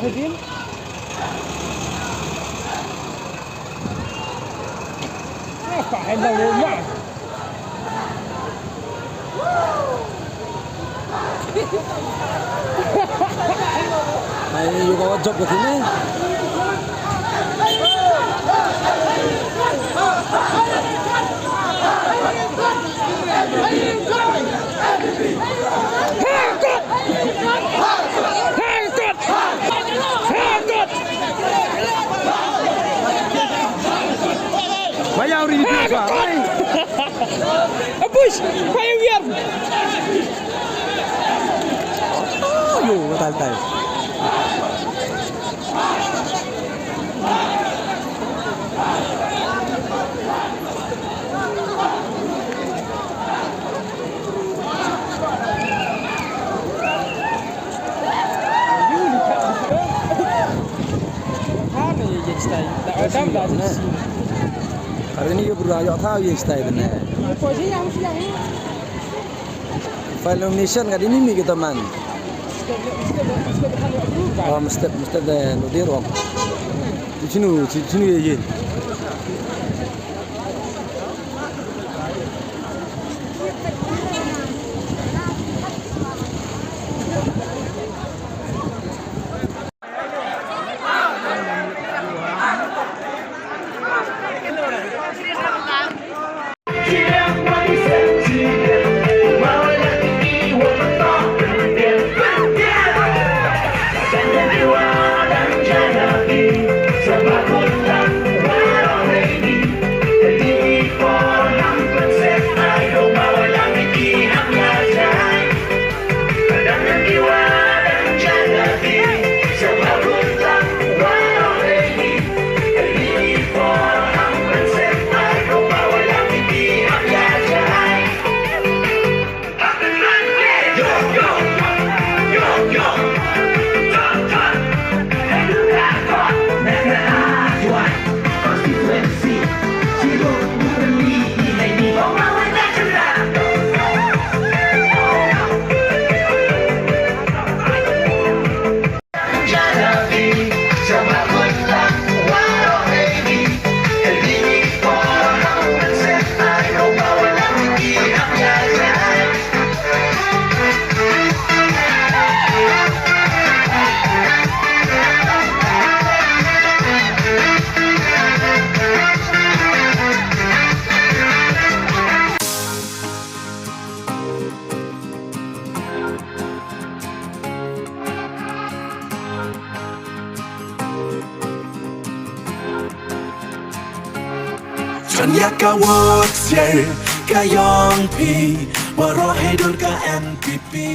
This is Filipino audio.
Hidin. Apa hendak rumah? Này yêu có chụp được thế này. Bayar ini apa? Push, fire biar. Oh, yo, tal. Hari ini kita berdaya tahu yang stay benar. File nomination kali ini nih kita man. Oh mesti deh nodir om. Cinu ya.ฉันอยากกะวอดเสียกะยองพีว่ารอให้โดนกะแอนปีปี